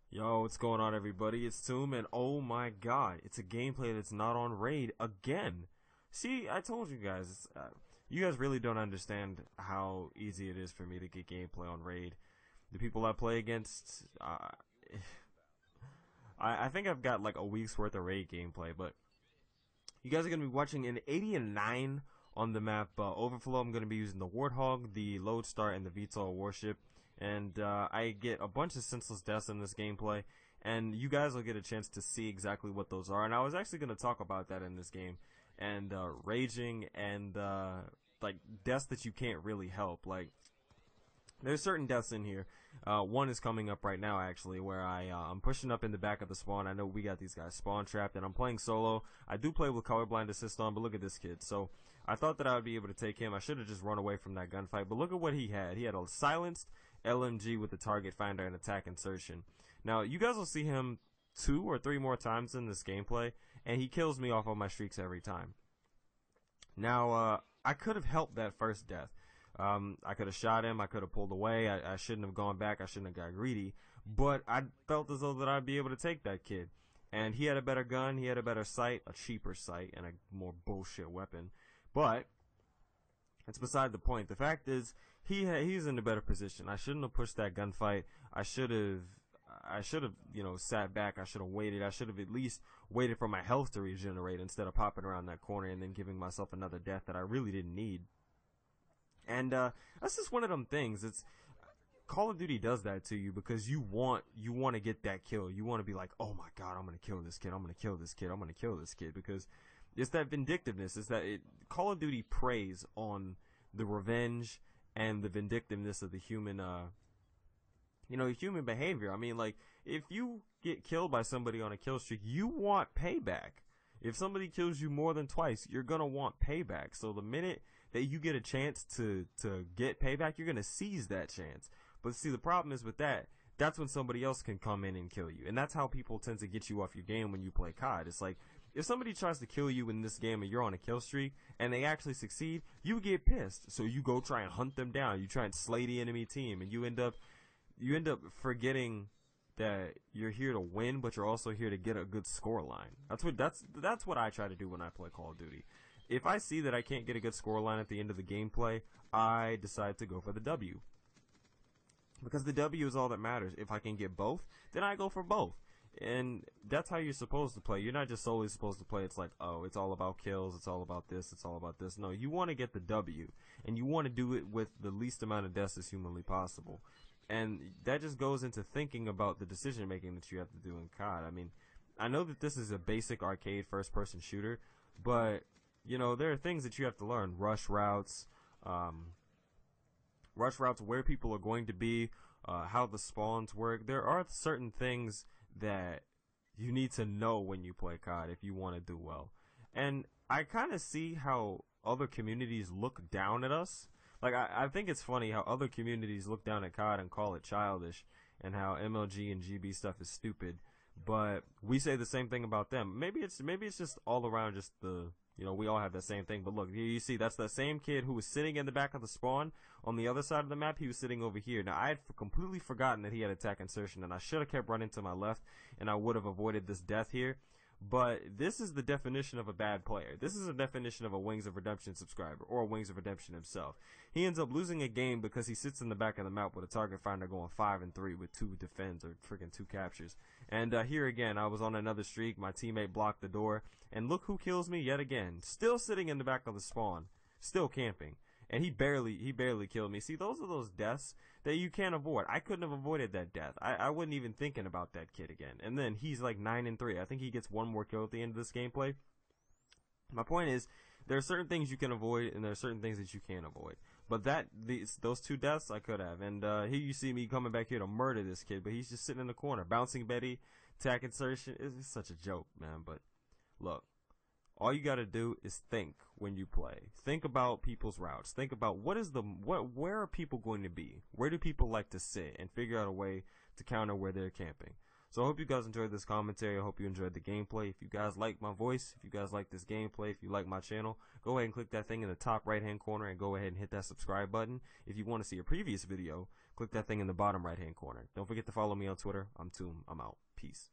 Yo, what's going on, everybody? It's Toom, and oh my god, it's a gameplay that's not on raid again. See, I told you guys, you guys really don't understand how easy it is for me to get gameplay on raid. The people I play against, I think I've got like a week's worth of raid gameplay, but you guys are going to be watching an 80 and 9 on the map Overflow. I'm going to be using the Warthog, the Lodestar, and the VTOL warship. And I get a bunch of senseless deaths in this gameplay. And you guys will get a chance to see exactly what those are. And I was actually going to talk about that in this game. And raging and like deaths that you can't really help. Like, there's certain deaths in here. One is coming up right now, actually, where I'm pushing up in the back of the spawn. I know we got these guys spawn trapped, and I'm playing solo. I do play with colorblind assist on, but look at this kid. So I thought that I would be able to take him. I should have just run away from that gunfight, but look at what he had. He had a silenced LMG with the target finder and attack insertion. Now, you guys will see him 2 or 3 more times in this gameplay, and he kills me off of my streaks every time. Now, I could have helped that first death. I could have shot him. I could have pulled away. I shouldn't have gone back. I shouldn't have got greedy. But I felt as though that I'd be able to take that kid. And he had a better gun. He had a better sight, a cheaper sight, and a more bullshit weapon. But that's beside the point. The fact is, he's in a better position. I shouldn't have pushed that gunfight. I should have, sat back. I should have waited. I should have at least waited for my health to regenerate instead of popping around that corner and then giving myself another death that I really didn't need. And that's just one of them things. It's Call of Duty does that to you because you want to get that kill. You want to be like, oh my god, I'm gonna kill this kid. I'm gonna kill this kid. I'm gonna kill this kid because it's that vindictiveness. It's that Call of Duty preys on the revenge and the vindictiveness of the human, human behavior. I mean, like, if you get killed by somebody on a kill streak, you want payback. If somebody kills you more than twice, you're gonna want payback. So the minute that you get a chance to get payback, you're gonna seize that chance. But see, the problem is with that, that's when somebody else can come in and kill you. And that's how people tend to get you off your game when you play COD. It's like, if somebody tries to kill you in this game and you're on a kill streak, and they actually succeed, you get pissed. So you go try and hunt them down. You try and slay the enemy team, and you end up forgetting that you're here to win, but you're also here to get a good score line. That's what I try to do when I play Call of Duty. If I see that I can't get a good score line at the end of the gameplay, I decide to go for the W. Because the W is all that matters. If I can get both, then I go for both. And that's how you're supposed to play. You're not just solely supposed to play, it's like, oh, it's all about kills, it's all about this, it's all about this. No, you want to get the W. And you want to do it with the least amount of deaths as humanly possible. And that just goes into thinking about the decision making that you have to do in COD. I mean, I know that this is a basic arcade first person shooter, but, there are things that you have to learn. Rush routes, where people are going to be, how the spawns work. There are certain things that you need to know when you play COD if you want to do well. And I kind of see how other communities look down at us. Like, I think it's funny how other communities look down at COD and call it childish, and how MLG and GB stuff is stupid. But we say the same thing about them. Maybe it's just all around just the, we all have that same thing. But look, here you see, that's the same kid who was sitting in the back of the spawn on the other side of the map. He was sitting over here. Now, I had completely forgotten that he had attack insertion, and I should have kept running to my left, and I would have avoided this death here. But this is the definition of a bad player. This is a definition of a Wings of Redemption subscriber, or a Wings of Redemption himself. He ends up losing a game because he sits in the back of the map with a target finder going 5 and 3 with 2 defends or freaking 2 captures. And here again, I was on another streak. My teammate blocked the door, and look who kills me yet again. Still sitting in the back of the spawn, still camping. And he barely killed me. See, those are those deaths that you can't avoid. I couldn't have avoided that death. I wasn't even thinking about that kid again. And then he's like 9 and 3. I think he gets one more kill at the end of this gameplay. My point is, there are certain things you can avoid, and there are certain things that you can't avoid. But those 2 deaths, I could have. And here you see me coming back here to murder this kid, but he's just sitting in the corner. Bouncing Betty, attack insertion. It's such a joke, man. But look. All you gotta do is think when you play. Think about people's routes. Think about where are people going to be? Where do people like to sit? And figure out a way to counter where they're camping. So I hope you guys enjoyed this commentary. I hope you enjoyed the gameplay. If you guys like my voice, if you guys like this gameplay, if you like my channel, go ahead and click that thing in the top right hand corner and go ahead and hit that subscribe button. If you want to see a previous video, click that thing in the bottom right hand corner. Don't forget to follow me on Twitter. I'm Toom. I'm out. Peace.